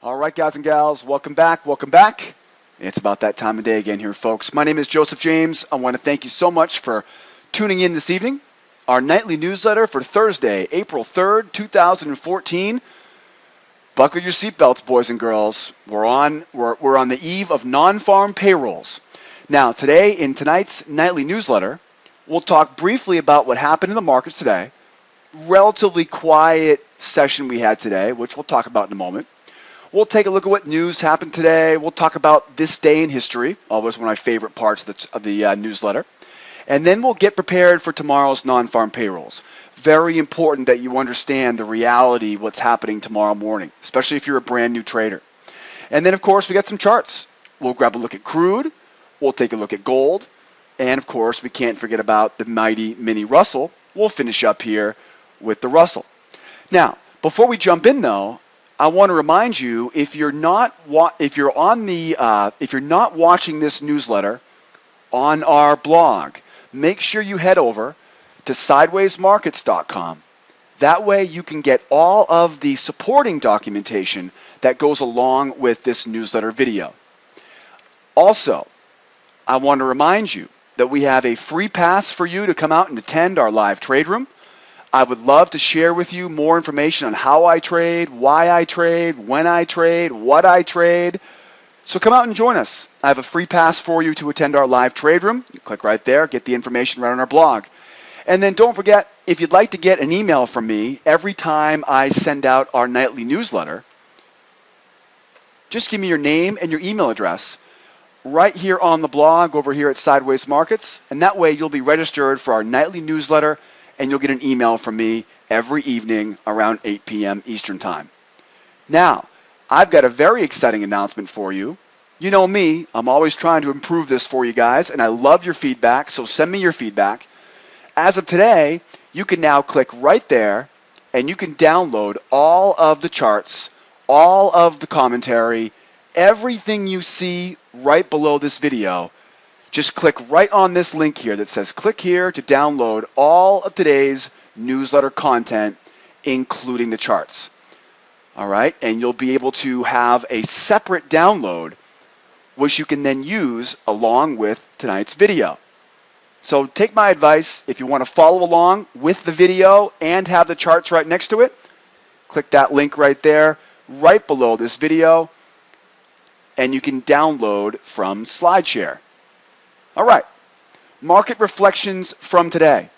All right, guys and gals, welcome back. Welcome back. It's about that time of day again here, folks. My name is Joseph James. I want to thank you so much for tuning in this evening. Our nightly newsletter for Thursday, April 3rd, 2014. Buckle your seatbelts, boys and girls. We're on the eve of non-farm payrolls. Now, today in tonight's nightly newsletter, we'll talk briefly about what happened in the markets today. Relatively quiet session we had today, which we'll talk about in a moment. We'll take a look at what news happened today. We'll talk about this day in history, always one of my favorite parts of the newsletter. And then we'll get prepared for tomorrow's non-farm payrolls. Very important that you understand the reality of what's happening tomorrow morning, especially if you're a brand new trader. And then, of course, we got some charts. We'll grab a look at crude. We'll take a look at gold. And, of course, we can't forget about the mighty mini Russell. We'll finish up here with the Russell. Now, before we jump in, though, I want to remind you, if you're not watching this newsletter on our blog, make sure you head over to sidewaysmarkets.com. That way you can get all of the supporting documentation that goes along with this newsletter video. Also, I want to remind you that we have a free pass for you to come out and attend our live trade room. I would love to share with you more information on how I trade, why I trade, when I trade, what I trade. So come out and join us. I have a free pass for you to attend our live trade room. You click right there, get the information right on our blog. And then don't forget, if you'd like to get an email from me every time I send out our nightly newsletter, just give me your name and your email address right here on the blog over here at Sideways Markets. And that way you'll be registered for our nightly newsletter, and you'll get an email from me every evening around 8 p.m. Eastern Time. Now, I've got a very exciting announcement for you. You know me, I'm always trying to improve this for you guys, and I love your feedback, so send me your feedback. As of today, you can now click right there, and you can download all of the charts, all of the commentary, everything you see right below this video. Just click right on this link here that says click here to download all of today's newsletter content, including the charts. All right, and you'll be able to have a separate download, which you can then use along with tonight's video. So take my advice. If you want to follow along with the video and have the charts right next to it, click that link right there, right below this video, and you can download from SlideShare. All right, market reflections from today.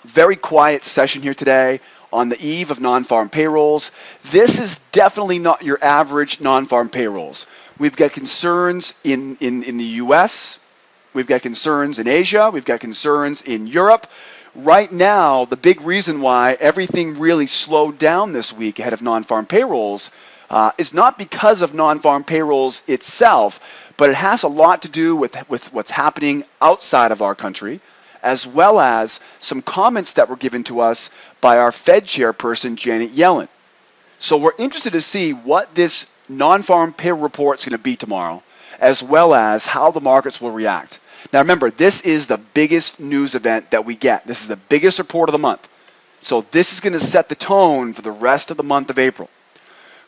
Very quiet session here today on the eve of non-farm payrolls. This is definitely not your average non-farm payrolls. We've got concerns in the U.S., we've got concerns in Asia, we've got concerns in Europe. Right now, the big reason why everything really slowed down this week ahead of non-farm payrolls is not because of non-farm payrolls itself, but it has a lot to do with what's happening outside of our country, as well as some comments that were given to us by our Fed chairperson, Janet Yellen. So we're interested to see what this non-farm payroll report is going to be tomorrow, as well as how the markets will react. Now remember, this is the biggest news event that we get. This is the biggest report of the month. So this is going to set the tone for the rest of the month of April.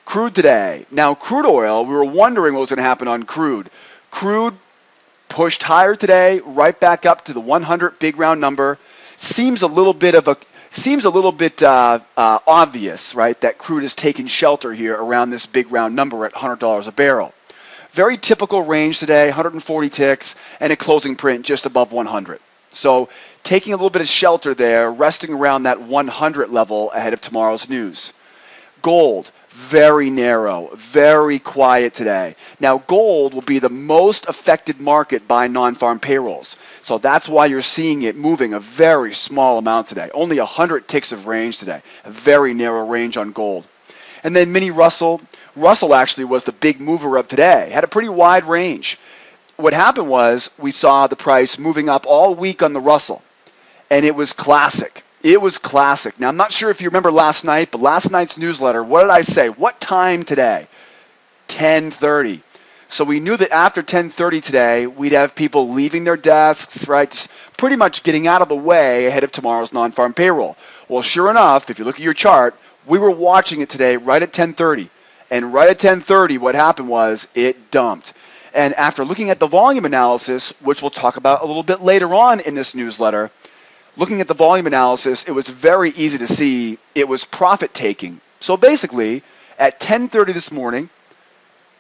Crude today. Now, crude oil, we were wondering what was going to happen on crude. Crude pushed higher today, right back up to the 100 big round number. Seems a little bit obvious, right, that crude has taken shelter here around this big round number at $100 a barrel. Very typical range today, 140 ticks, and a closing print just above 100. So taking a little bit of shelter there, resting around that 100 level ahead of tomorrow's news. Gold, very narrow, very quiet today. Now, gold will be the most affected market by non-farm payrolls. So that's why you're seeing it moving a very small amount today. Only 100 ticks of range today. A very narrow range on gold. And then mini Russell. Russell actually was the big mover of today. Had a pretty wide range. What happened was we saw the price moving up all week on the Russell. And it was classic. It was classic. Now, I'm not sure if you remember last night, but last night's newsletter, what did I say? What time today? 10:30. So we knew that after 10:30 today, we'd have people leaving their desks, right? Just pretty much getting out of the way ahead of tomorrow's non-farm payroll. Well, sure enough, if you look at your chart, we were watching it today right at 10:30. And right at 10:30, what happened was it dumped. And after looking at the volume analysis, which we'll talk about a little bit later on in this newsletter, looking at the volume analysis, it was very easy to see it was profit taking. So basically, at 10:30 this morning,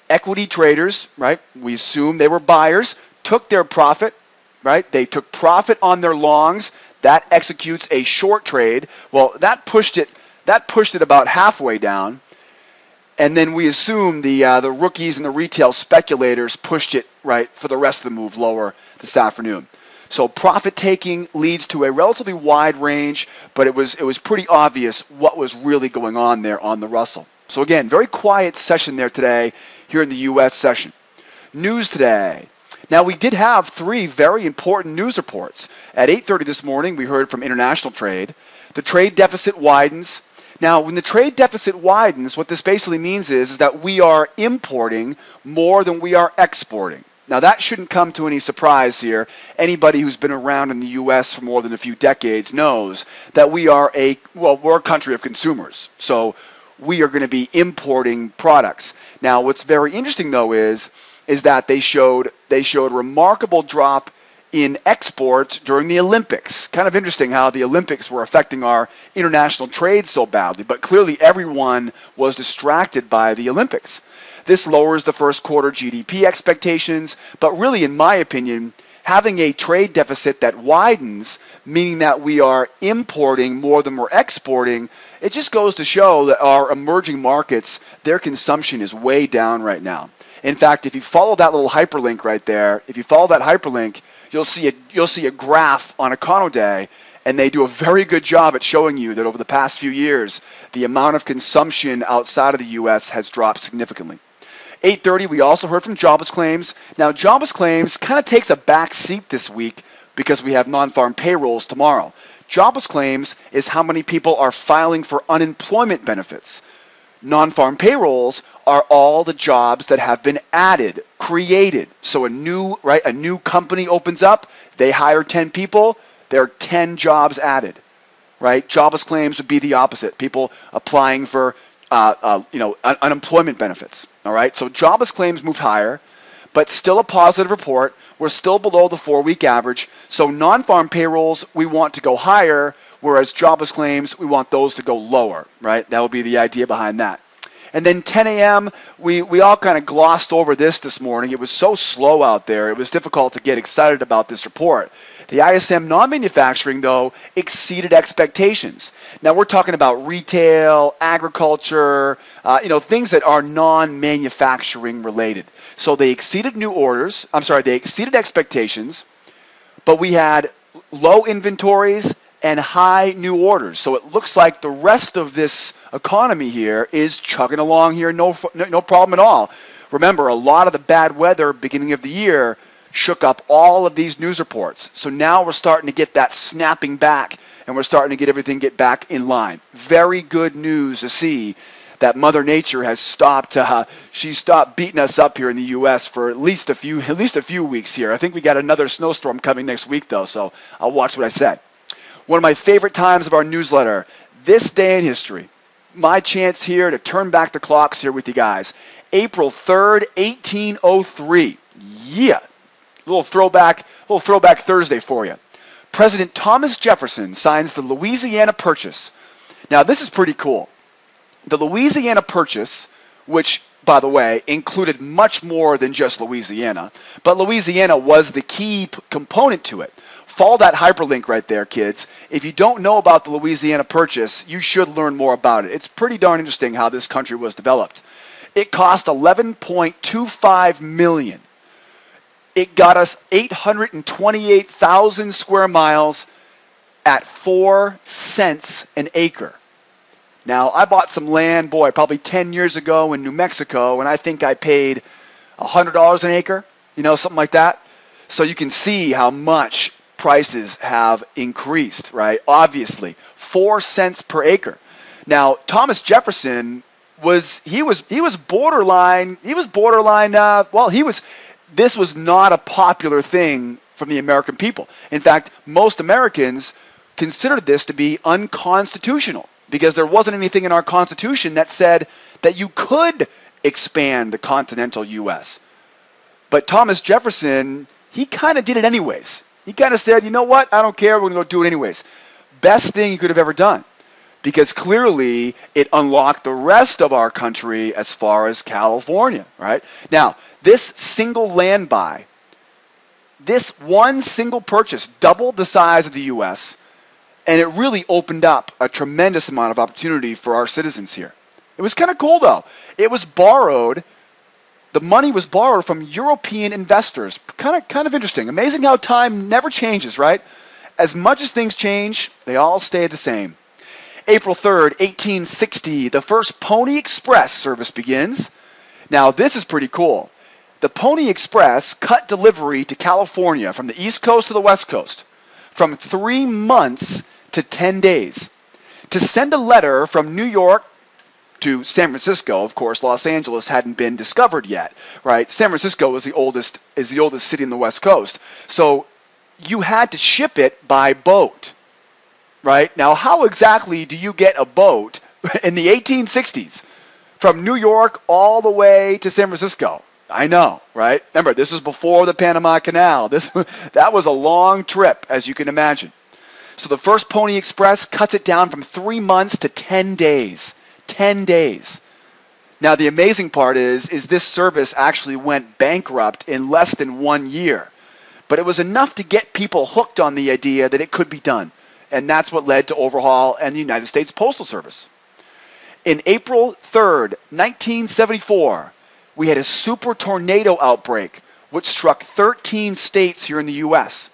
equity traders, right, we assume they were buyers, took their profit, right? They took profit on their longs. That executes a short trade. Well, that pushed it about halfway down. And then we assume the rookies and the retail speculators pushed it, right, for the rest of the move lower this afternoon. So profit taking leads to a relatively wide range, but it was pretty obvious what was really going on there on the Russell. So again, very quiet session there today here in the U.S. session. News today. Now, we did have 3 very important news reports. At 8:30 this morning, we heard from international trade. The trade deficit widens. Now, when the trade deficit widens, what this basically means is that we are importing more than we are exporting. Now, that shouldn't come to any surprise here. Anybody who's been around in the U.S. for more than a few decades knows that we're a country of consumers. So we are going to be importing products. Now, what's very interesting, though, is that they showed a remarkable drop in exports during the Olympics. Kind of interesting how the Olympics were affecting our international trade so badly, but clearly everyone was distracted by the Olympics. This lowers the first quarter GDP expectations, but really, in my opinion, having a trade deficit that widens, meaning that we are importing more than we're exporting, it just goes to show that our emerging markets, their consumption is way down right now. In fact, if you follow that little hyperlink right there, you'll see a graph on Econoday, and they do a very good job at showing you that over the past few years, the amount of consumption outside of the U.S. has dropped significantly. 8:30, we also heard from jobless claims. Now, jobless claims kind of takes a back seat this week because we have non-farm payrolls tomorrow. Jobless claims is how many people are filing for unemployment benefits. Non-farm payrolls are all the jobs that have been added, created. So a new company opens up, they hire 10 people, there are 10 jobs added, right? Jobless claims would be the opposite. People applying for unemployment benefits, all right? So jobless claims moved higher, but still a positive report. We're still below the 4-week average. So non-farm payrolls, we want to go higher, whereas jobless claims, we want those to go lower, right? That would be the idea behind that. And then 10 a.m., we all kind of glossed over this morning. It was so slow out there. It was difficult to get excited about this report. The ISM non-manufacturing, though, exceeded expectations. Now, we're talking about retail, agriculture, things that are non-manufacturing related. So they exceeded they exceeded expectations, but we had low inventories and high new orders. So it looks like the rest of this economy here is chugging along here, no problem at all. Remember, a lot of the bad weather beginning of the year shook up all of these news reports. So now we're starting to get that snapping back, and we're starting to get everything get back in line. Very good news to see that Mother Nature has stopped. She stopped beating us up here in the U.S. for at least a few weeks here. I think we got another snowstorm coming next week, though. So I'll watch what I said. One of my favorite times of our newsletter, this day in history. My chance here to turn back the clocks here with you guys. April 3rd, 1803. Yeah. Little throwback Thursday for you. President Thomas Jefferson signs the Louisiana Purchase. Now, this is pretty cool. The Louisiana Purchase, which, by the way, included much more than just Louisiana, but Louisiana was the key component to it. Follow that hyperlink right there, kids. If you don't know about the Louisiana Purchase, you should learn more about it. It's pretty darn interesting how this country was developed. It cost $11.25 million. It got us 828,000 square miles at 4 cents an acre. Now, I bought some land, probably 10 years ago in New Mexico, and I think I paid $100 an acre, something like that. So you can see how much prices have increased, right? Obviously, 4 cents per acre. Now, Thomas Jefferson was borderline. This was not a popular thing from the American people. In fact, most Americans considered this to be unconstitutional because there wasn't anything in our Constitution that said that you could expand the continental U.S. But Thomas Jefferson, he kind of did it anyways. He kind of said, you know what, I don't care, we're going to go do it anyways. Best thing he could have ever done, because clearly it unlocked the rest of our country as far as California, right? Now, this single land buy, this one single purchase doubled the size of the U.S., and it really opened up a tremendous amount of opportunity for our citizens here. It was kind of cool, though. It was borrowed. The money was borrowed from European investors. Kind of interesting. Amazing how time never changes, right? As much as things change, they all stay the same. April 3rd, 1860, the first Pony Express service begins. Now, this is pretty cool. The Pony Express cut delivery to California from the East Coast to the West Coast from 3 months to 10 days. To send a letter from New York to San Francisco, of course, Los Angeles hadn't been discovered yet, right? San Francisco is the oldest city in the West Coast. So you had to ship it by boat, right? Now, how exactly do you get a boat in the 1860s from New York all the way to San Francisco? I know, right? Remember, this was before the Panama Canal. That was a long trip, as you can imagine. So the first Pony Express cuts it down from 3 months to 10 days. 10 days. Now, the amazing part is this service actually went bankrupt in less than 1 year. But it was enough to get people hooked on the idea that it could be done. And that's what led to overhaul and the United States Postal Service. In April 3rd, 1974, we had a super tornado outbreak, which struck 13 states here in the U.S.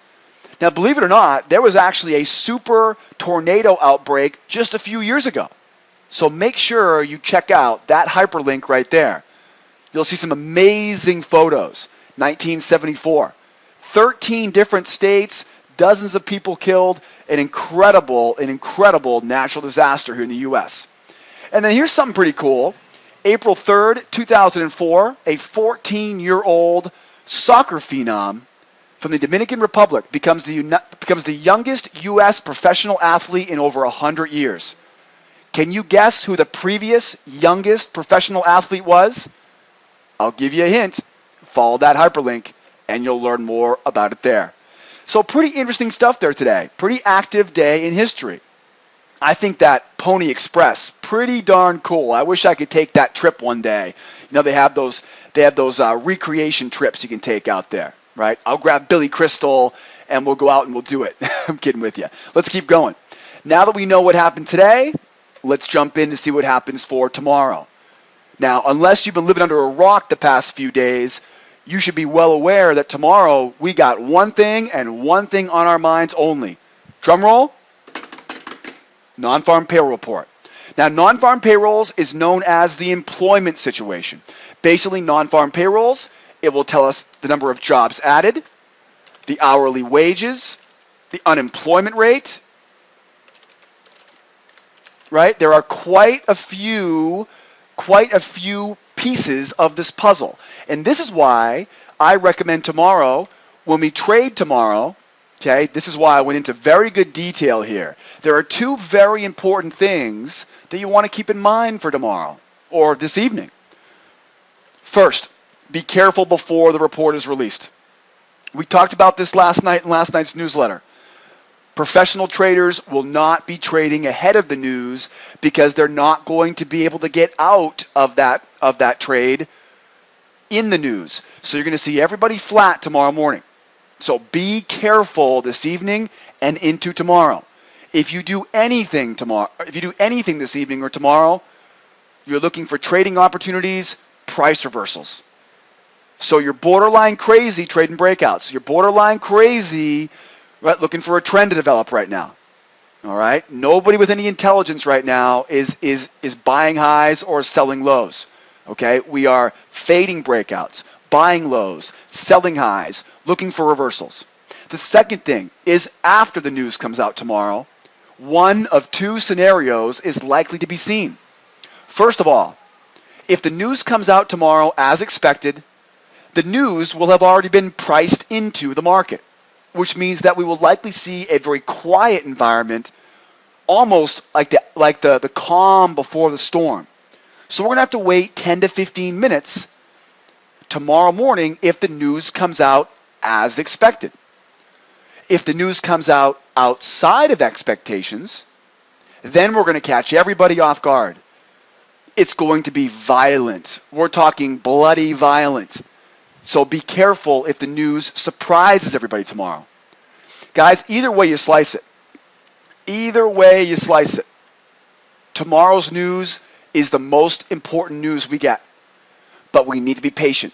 Now, believe it or not, there was actually a super tornado outbreak just a few years ago. So make sure you check out that hyperlink right there. You'll see some amazing photos. 1974. 13 different states, dozens of people killed, an incredible natural disaster here in the U.S. And then here's something pretty cool. April 3rd, 2004, a 14-year-old soccer phenom from the Dominican Republic becomes the youngest U.S. professional athlete in over 100 years. Can you guess who the previous youngest professional athlete was? I'll give you a hint. Follow that hyperlink, and you'll learn more about it there. So pretty interesting stuff there today. Pretty active day in history. I think that Pony Express, pretty darn cool. I wish I could take that trip one day. You know, they have those recreation trips you can take out there, right? I'll grab Billy Crystal and we'll go out and we'll do it. I'm kidding with you. Let's keep going. Now that we know what happened today, let's jump in to see what happens for tomorrow. Now, unless you've been living under a rock the past few days, you should be well aware that tomorrow we got one thing and one thing on our minds only. Drum roll. Non-farm payroll report. Now, non-farm payrolls is known as the employment situation. Basically, non-farm payrolls, it will tell us the number of jobs added, the hourly wages, the unemployment rate, right? There are quite a few pieces of this puzzle. And this is why I recommend tomorrow, when we trade tomorrow, okay, this is why I went into very good detail here. There are two very important things that you want to keep in mind for tomorrow or this evening. First, be careful before the report is released. We talked about this last night in last night's newsletter. Professional traders will not be trading ahead of the news because they're not going to be able to get out of that trade in the news. So you're going to see everybody flat tomorrow morning. So be careful this evening and into tomorrow. If you do anything this evening or tomorrow, you're looking for trading opportunities, price reversals. So you're borderline crazy trading breakouts. You're borderline crazy, right, looking for a trend to develop right now. All right? Nobody with any intelligence right now is buying highs or selling lows. Okay? We are fading breakouts, buying lows, selling highs, looking for reversals. The second thing is after the news comes out tomorrow, one of two scenarios is likely to be seen. First of all, if the news comes out tomorrow as expected, the news will have already been priced into the market, which means that we will likely see a very quiet environment, almost like the calm before the storm. So we're going to have to wait 10 to 15 minutes tomorrow morning if the news comes out as expected. If the news comes out outside of expectations, then we're going to catch everybody off guard. It's going to be violent. We're talking bloody violent. So be careful if the news surprises everybody tomorrow. Guys, either way you slice it. Either way you slice it. Tomorrow's news is the most important news we get. But we need to be patient.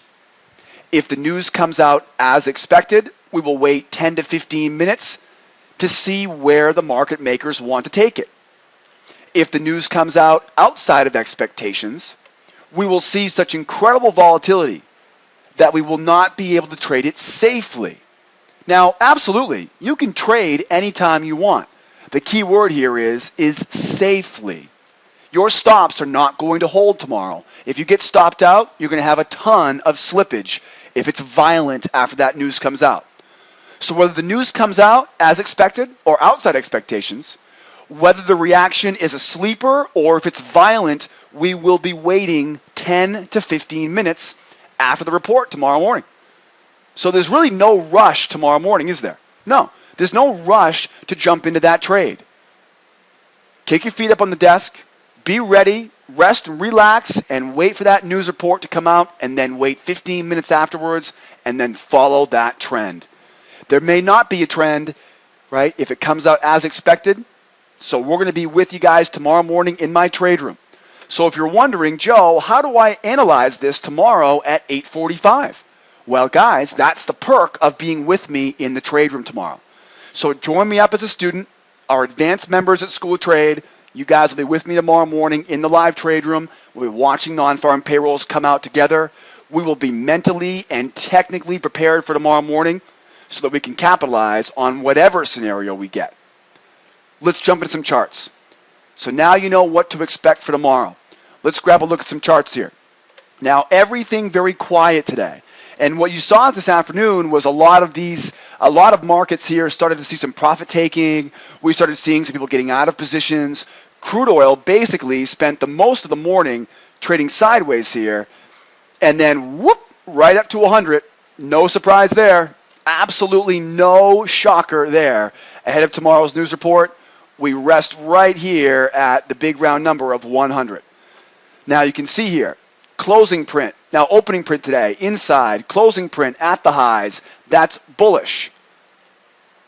If the news comes out as expected, we will wait 10 to 15 minutes to see where the market makers want to take it. If the news comes out outside of expectations, we will see such incredible volatility that we will not be able to trade it safely. Now, absolutely, you can trade anytime you want. The key word here is safely. Your stops are not going to hold tomorrow. If you get stopped out, you're going to have a ton of slippage if it's violent after that news comes out. So whether the news comes out as expected or outside expectations, whether the reaction is a sleeper or if it's violent, we will be waiting 10 to 15 minutes after the report tomorrow morning. So there's really no rush tomorrow morning, is there? No, there's no rush to jump into that trade. Kick your feet up on the desk, be ready, rest and relax, and wait for that news report to come out, and then wait 15 minutes afterwards, and then follow that trend. There may not be a trend, right, if it comes out as expected. So we're going to be with you guys tomorrow morning in my trade room. So if you're wondering, Joe, how do I analyze this tomorrow at 8:45? Well, guys, that's the perk of being with me in the trade room tomorrow. So join me up as a student. Our advanced members at School of Trade, you guys will be with me tomorrow morning in the live trade room. We'll be watching non-farm payrolls come out together. We will be mentally and technically prepared for tomorrow morning so that we can capitalize on whatever scenario we get. Let's jump into some charts. So now you know what to expect for tomorrow. Let's grab a look at some charts here. Now, everything very quiet today. And what you saw this afternoon was a lot of markets here started to see some profit taking. We started seeing some people getting out of positions. Crude oil basically spent the most of the morning trading sideways here. And then whoop, right up to 100. No surprise there. Absolutely no shocker there. Ahead of tomorrow's news report, we rest right here at the big round number of 100. Now you can see here, closing print. Now opening print today, inside, closing print at the highs. That's bullish.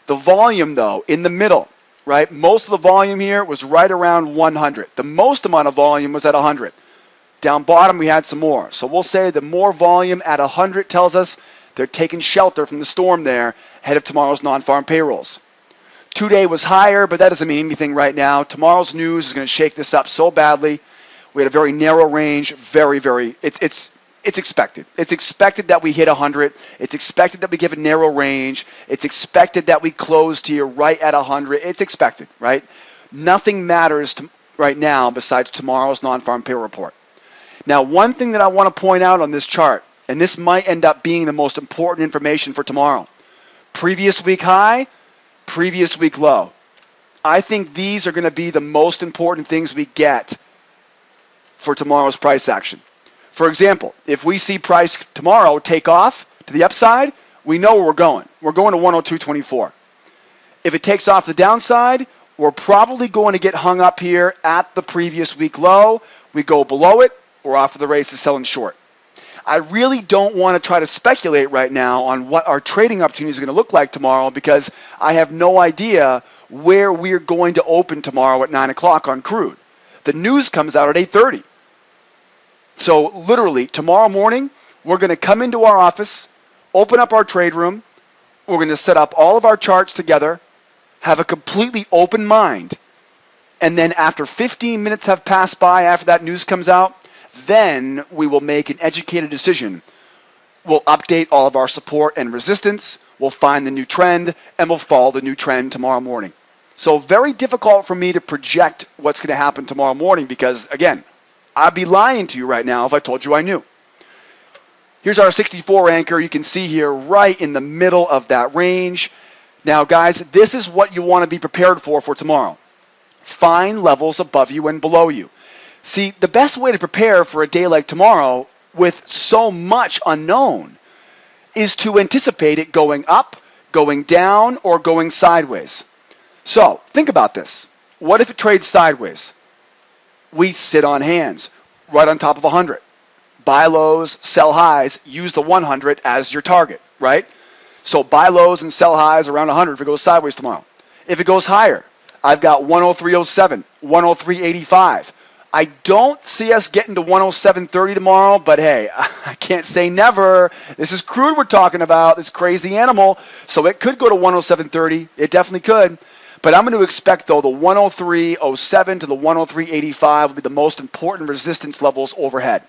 The volume though, in the middle, right? Most of the volume here was right around 100. The most amount of volume was at 100. Down bottom we had some more. So we'll say the more volume at 100 tells us they're taking shelter from the storm there ahead of tomorrow's non-farm payrolls. 2-day was higher, but that doesn't mean anything right now. Tomorrow's news is going to shake this up so badly. We had a very narrow range, it's expected. It's expected that we hit 100. It's expected that we give a narrow range. It's expected that we closed here right at 100. It's expected, right? Nothing matters right now besides tomorrow's non-farm payroll report. Now, one thing that I want to point out on this chart, and this might end up being the most important information for tomorrow. Previous week high, previous week low. I think these are going to be the most important things we get for tomorrow's price action. For example, if we see price tomorrow take off to the upside, we know where we're going. We're going to 102.24. If it takes off the downside, we're probably going to get hung up here at the previous week low. We go below it, we're off to the races selling short. I really don't want to try to speculate right now on what our trading opportunities are going to look like tomorrow because I have no idea where we're going to open tomorrow at 9 o'clock on crude. The news comes out at 8:30. So literally, tomorrow morning, we're going to come into our office, open up our trade room, we're going to set up all of our charts together, have a completely open mind, and then after 15 minutes have passed by after that news comes out, then we will make an educated decision. We'll update all of our support and resistance, we'll find the new trend, and we'll follow the new trend tomorrow morning. So very difficult for me to project what's going to happen tomorrow morning because, again, I'd be lying to you right now if I told you I knew. Here's our 64 anchor. You can see here right in the middle of that range. Now, guys, this is what you want to be prepared for tomorrow. Find levels above you and below you. See, the best way to prepare for a day like tomorrow with so much unknown is to anticipate it going up, going down, or going sideways. So think about this. What if it trades sideways? We sit on hands right on top of 100. Buy lows, sell highs, use the 100 as your target, right? So buy lows and sell highs around 100 if it goes sideways tomorrow. If it goes higher, I've got 103.07, 103.85. I don't see us getting to 107.30 tomorrow, but hey, I can't say never. This is crude we're talking about, this crazy animal. So it could go to 107.30. It definitely could. But I'm going to expect, though, the 103.07 to the 103.85 will be the most important resistance levels overhead.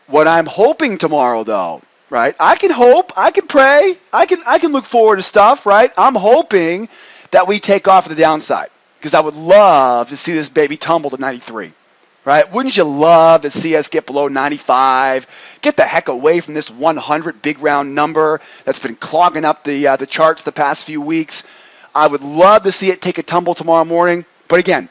What I'm hoping tomorrow, though, right? I can hope, I can pray, I can look forward to stuff, right? I'm hoping that we take off the downside because I would love to see this baby tumble to 93, right? Wouldn't you love to see us get below 95, get the heck away from this 100 big round number that's been clogging up the charts the past few weeks? I would love to see it take a tumble tomorrow morning, but again,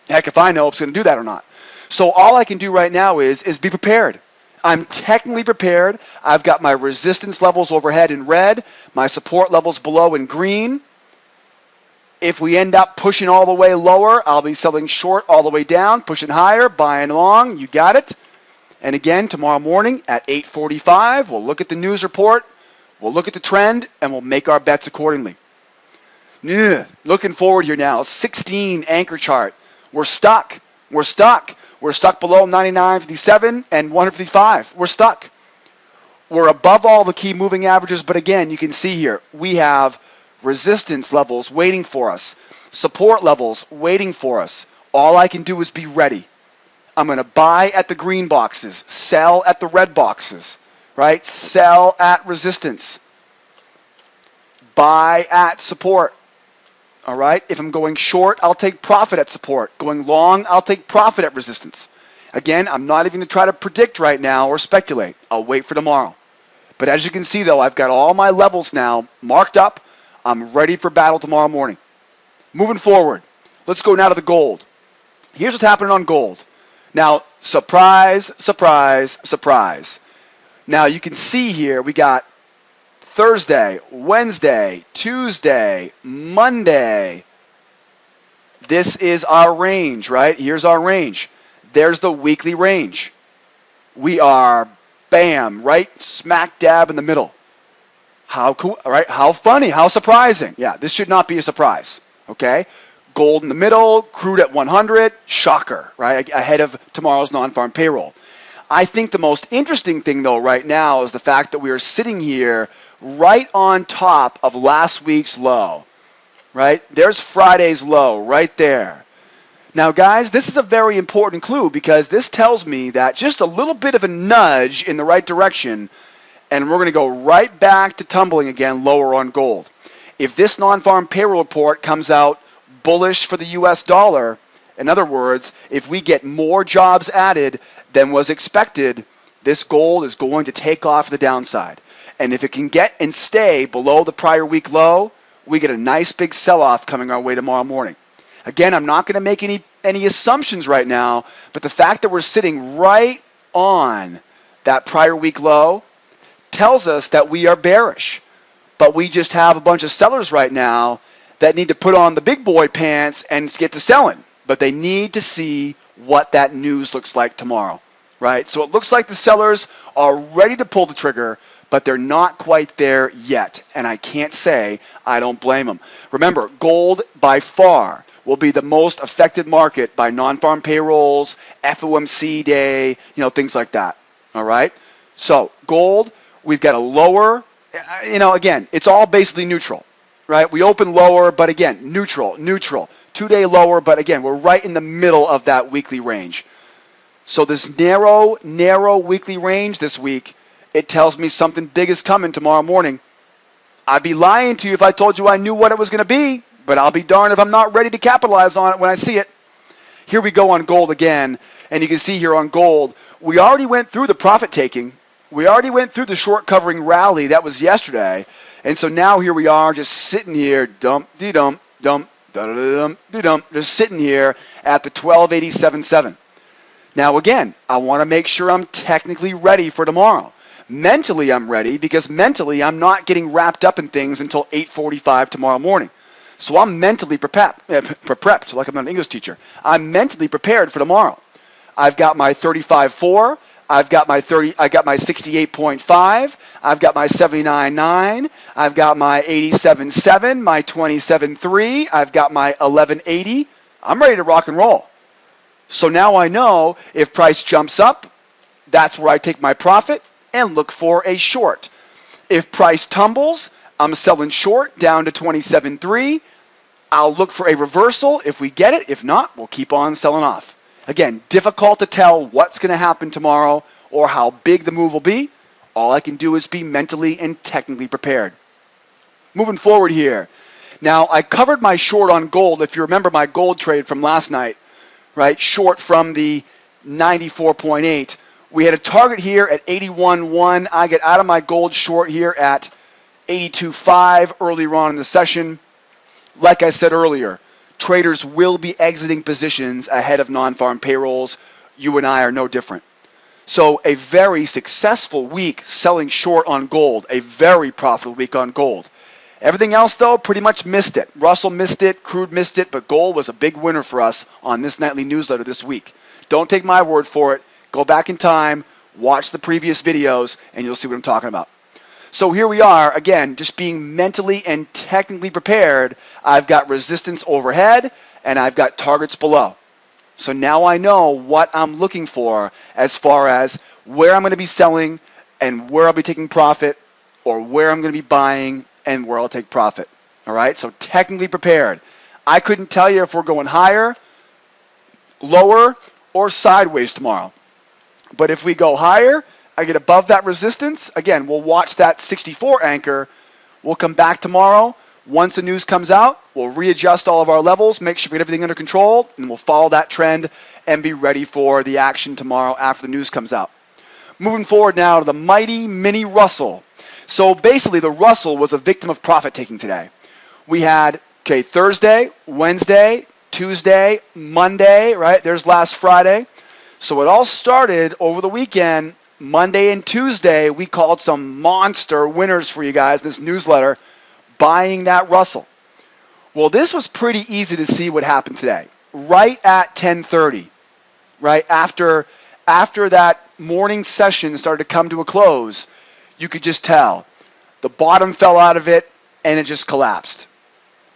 heck if I know if it's going to do that or not. So all I can do right now is be prepared. I'm technically prepared. I've got my resistance levels overhead in red, my support levels below in green. If we end up pushing all the way lower, I'll be selling short all the way down, pushing higher, buying long. You got it. And again, tomorrow morning at 8:45, we'll look at the news report, we'll look at the trend, and we'll make our bets accordingly. Looking forward here now, 16 anchor chart. We're stuck. We're stuck below 99.57 and 155. We're stuck. We're above all the key moving averages, but again, you can see here, we have resistance levels waiting for us, support levels waiting for us. All I can do is be ready. I'm going to buy at the green boxes, sell at the red boxes, right? Sell at resistance, buy at support. All right, if I'm going short, I'll take profit at support. Going long, I'll take profit at resistance. Again, I'm not even going to try to predict right now or speculate. I'll wait for tomorrow. But as you can see, though, I've got all my levels now marked up. I'm ready for battle tomorrow morning. Moving forward, let's go now to the gold. Here's what's happening on gold. Now, surprise, surprise, surprise. Now, you can see here we got Thursday, Wednesday, Tuesday, Monday. This is our range, right? Here's our range. There's the weekly range. We are, bam, right smack dab in the middle. How cool, right? How funny, how surprising. Yeah, this should not be a surprise, okay? Gold in the middle, crude at 100, shocker, right? Ahead of tomorrow's non-farm payroll. I think the most interesting thing, though, right now is the fact that we are sitting here right on top of last week's low, right? There's Friday's low right there. Now, guys, this is a very important clue because this tells me that just a little bit of a nudge in the right direction, and we're going to go right back to tumbling again lower on gold. If this non-farm payroll report comes out bullish for the U.S. dollar, in other words, if we get more jobs added than was expected, this gold is going to take off the downside. And if it can get and stay below the prior week low, we get a nice big sell-off coming our way tomorrow morning. Again, I'm not going to make any assumptions right now, but the fact that we're sitting right on that prior week low tells us that we are bearish. But we just have a bunch of sellers right now that need to put on the big boy pants and get to selling. But they need to see what that news looks like tomorrow, right? So it looks like the sellers are ready to pull the trigger, but they're not quite there yet. And I can't say I don't blame them. Remember, gold by far will be the most affected market by non-farm payrolls, FOMC day, things like that. All right? So gold, we've got a lower, again, it's all basically neutral, right? We open lower, but again, neutral. 2-day lower, but again, we're right in the middle of that weekly range. So this narrow weekly range this week, it tells me something big is coming tomorrow morning. I'd be lying to you if I told you I knew what it was going to be, but I'll be darned if I'm not ready to capitalize on it when I see it. Here we go on gold again, and you can see here on gold, we already went through the profit taking. We already went through the short covering rally that was yesterday, and so now here we are just sitting here, dump, Just sitting here at the 1287.7. Now again, I want to make sure I'm technically ready for tomorrow. Mentally, I'm ready because mentally I'm not getting wrapped up in things until 8:45 tomorrow morning. So I'm mentally prepped, like I'm an English teacher. I'm mentally prepared for tomorrow. I've got my 35.4. I got my 68.5. I've got my 79.9. I've got my 87.7, my 27.3. I've got my 11.80. I'm ready to rock and roll. So now I know if price jumps up, that's where I take my profit and look for a short. If price tumbles, I'm selling short down to 27.3. I'll look for a reversal if we get it. If not, we'll keep on selling off. Again, difficult to tell what's going to happen tomorrow or how big the move will be. All I can do is be mentally and technically prepared. Moving forward here. Now, I covered my short on gold. If you remember my gold trade from last night, right? Short from the 94.8. We had a target here at 81.1. I get out of my gold short here at 82.5 earlier on in the session. Like I said earlier, traders will be exiting positions ahead of non-farm payrolls. You and I are no different. So a very successful week selling short on gold, a very profitable week on gold. Everything else, though, pretty much missed it. Russell missed it, crude missed it, but gold was a big winner for us on this nightly newsletter this week. Don't take my word for it. Go back in time, watch the previous videos, and you'll see what I'm talking about. So here we are, again, just being mentally and technically prepared. I've got resistance overhead, and I've got targets below. So now I know what I'm looking for as far as where I'm going to be selling and where I'll be taking profit, or where I'm going to be buying and where I'll take profit. All right, so technically prepared. I couldn't tell you if we're going higher, lower, or sideways tomorrow. But if we go higher, I get above that resistance. Again, we'll watch that 64 anchor. We'll come back tomorrow. Once the news comes out, we'll readjust all of our levels, make sure we get everything under control, and we'll follow that trend and be ready for the action tomorrow after the news comes out. Moving forward now to the mighty mini Russell. So basically, the Russell was a victim of profit taking today. We had, Thursday, Wednesday, Tuesday, Monday, right? There's last Friday. So it all started over the weekend. Monday and Tuesday, we called some monster winners for you guys in this newsletter, buying that Russell. Well, this was pretty easy to see what happened today. Right at 10:30, right after that morning session started to come to a close, you could just tell. The bottom fell out of it, and it just collapsed.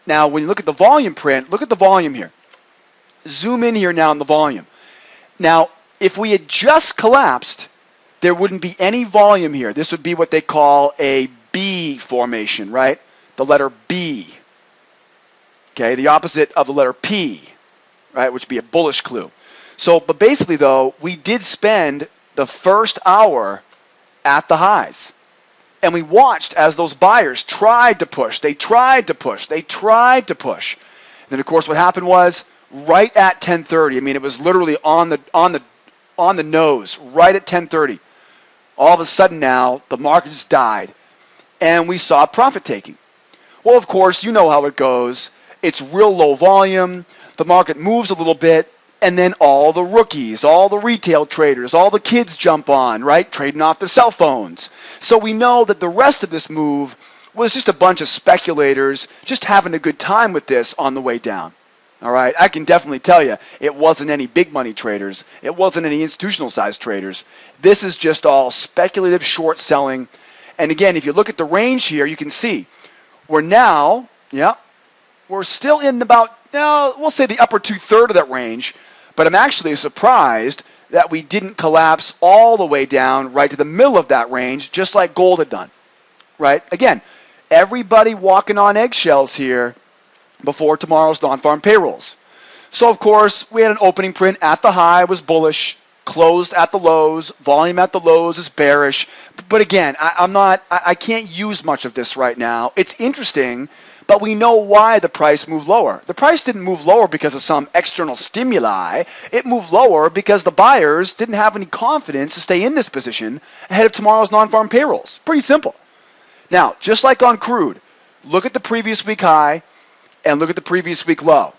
Now, when you look at the volume print, look at the volume here. Zoom in here now on the volume. Now, if we had just collapsed, there wouldn't be any volume here. This would be what they call a B formation, right? The letter B. Okay, the opposite of the letter P, right, which would be a bullish clue. So, but basically, though, we did spend the first hour at the highs. And we watched as those buyers tried to push. They tried to push. They tried to push. And then, of course, what happened was right at 10:30. I mean, it was literally on the nose, right at 10:30. All of a sudden now, the market just died, and we saw profit taking. Well, of course, you know how it goes. It's real low volume. The market moves a little bit, and then all the rookies, all the retail traders, all the kids jump on, right, trading off their cell phones. So we know that the rest of this move was just a bunch of speculators just having a good time with this on the way down. All right, I can definitely tell you it wasn't any big money traders. It wasn't any institutional size traders. This is just all speculative short selling. And again, if you look at the range here, you can see we're now, we're still in about, we'll say the upper 2/3 of that range. But I'm actually surprised that we didn't collapse all the way down right to the middle of that range, just like gold had done, right? Again, everybody walking on eggshells here before tomorrow's non-farm payrolls. So, of course, we had an opening print at the high, was bullish, closed at the lows, volume at the lows is bearish. But again, I can't use much of this right now. It's interesting, but we know why the price moved lower. The price didn't move lower because of some external stimuli. It moved lower because the buyers didn't have any confidence to stay in this position ahead of tomorrow's non-farm payrolls. Pretty simple. Now, just like on crude, look at the previous week high, and look at the previous week low.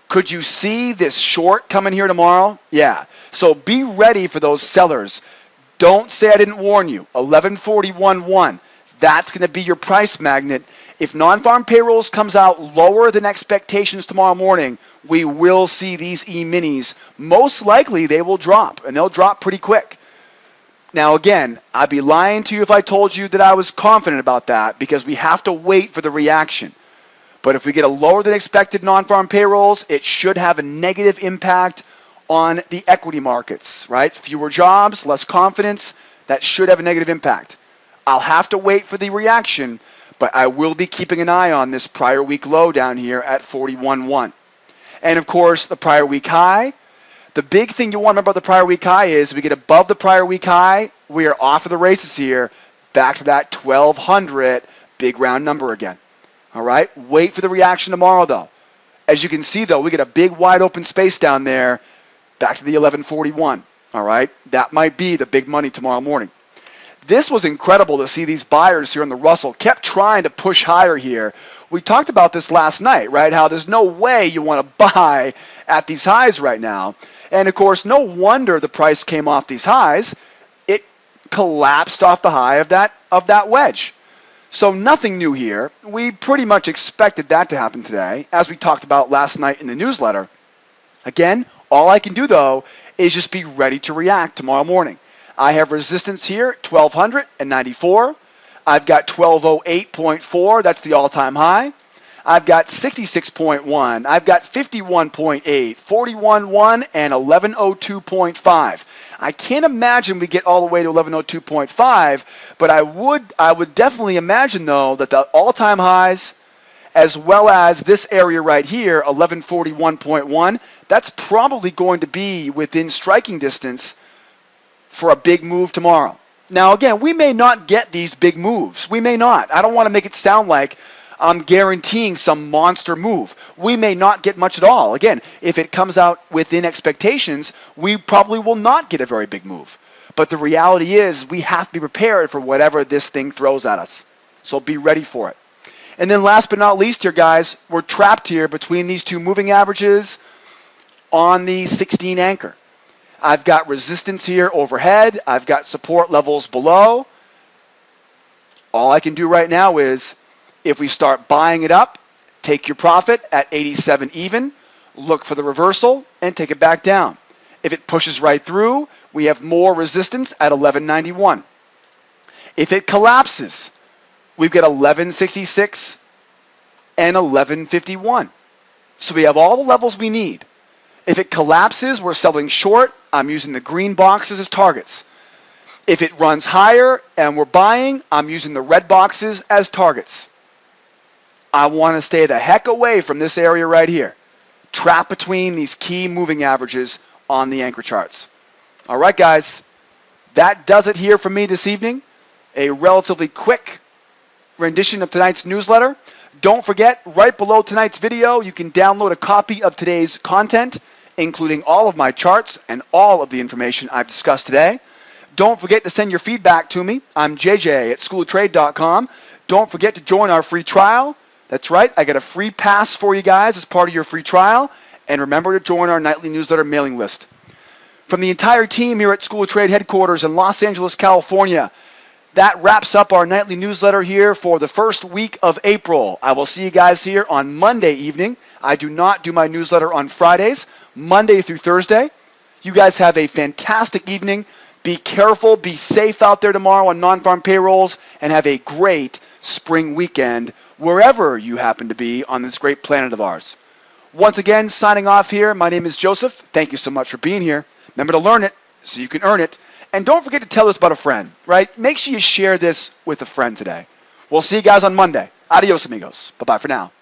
Could you see this short coming here tomorrow? Yeah. So be ready for those sellers. Don't say I didn't warn you. 1141.1. That's going to be your price magnet. If non-farm payrolls comes out lower than expectations tomorrow morning, we will see these E-minis. Most likely they will drop, and they'll drop pretty quick. Now again, I'd be lying to you if I told you that I was confident about that, because we have to wait for the reaction. But if we get a lower than expected non-farm payrolls, it should have a negative impact on the equity markets, right? Fewer jobs, less confidence, that should have a negative impact. I'll have to wait for the reaction, but I will be keeping an eye on this prior week low down here at 41.1. And of course, the prior week high. The big thing you want to remember about the prior week high is if we get above the prior week high, we are off of the races here, back to that 1,200 big round number again. All right, wait for the reaction tomorrow, though. As you can see, though, we get a big wide open space down there, back to the 1141. All right, that might be the big money tomorrow morning. This was incredible to see these buyers here on the Russell kept trying to push higher here. We talked about this last night, right? How there's no way you want to buy at these highs right now. And of course, no wonder the price came off these highs. It collapsed off the high of that wedge. So nothing new here. We pretty much expected that to happen today, as we talked about last night in the newsletter. Again, all I can do, though, is just be ready to react tomorrow morning. I have resistance here, 1,294. I've got 1208.4. That's the all-time high. I've got 66.1. I've got 51.8, 41.1, and 1102.5. I can't imagine we get all the way to 1102.5, but I would definitely imagine, though, that the all-time highs, as well as this area right here, 1141.1, that's probably going to be within striking distance for a big move tomorrow. Now, again, we may not get these big moves. We may not. I don't want to make it sound like I'm guaranteeing some monster move. We may not get much at all. Again, if it comes out within expectations, we probably will not get a very big move. But the reality is we have to be prepared for whatever this thing throws at us. So be ready for it. And then last but not least here, guys, we're trapped here between these two moving averages on the 16 anchor. I've got resistance here overhead. I've got support levels below. All I can do right now is, if we start buying it up, take your profit at 87 even, look for the reversal, and take it back down. If it pushes right through, we have more resistance at 1191. If it collapses, we've got 1166 and 1151. So we have all the levels we need. If it collapses, we're selling short. I'm using the green boxes as targets. If it runs higher and we're buying, I'm using the red boxes as targets. I want to stay the heck away from this area right here. Trap between these key moving averages on the anchor charts. All right, guys. That does it here for me this evening. A relatively quick rendition of tonight's newsletter. Don't forget, right below tonight's video, you can download a copy of today's content, including all of my charts and all of the information I've discussed today. Don't forget to send your feedback to me. I'm JJ at SchoolOfTrade.com. Don't forget to join our free trial. That's right, I got a free pass for you guys as part of your free trial. And remember to join our nightly newsletter mailing list. From the entire team here at School of Trade headquarters in Los Angeles, California, that wraps up our nightly newsletter here for the first week of April. I will see you guys here on Monday evening. I do not do my newsletter on Fridays, Monday through Thursday. You guys have a fantastic evening. Be careful, be safe out there tomorrow on non-farm payrolls, and have a great spring weekend wherever you happen to be on this great planet of ours. Once again, signing off here, my name is Joseph. Thank you so much for being here. Remember to learn it so you can earn it. And don't forget to tell this about a friend, right? Make sure you share this with a friend today. We'll see you guys on Monday. Adios, amigos. Bye-bye for now.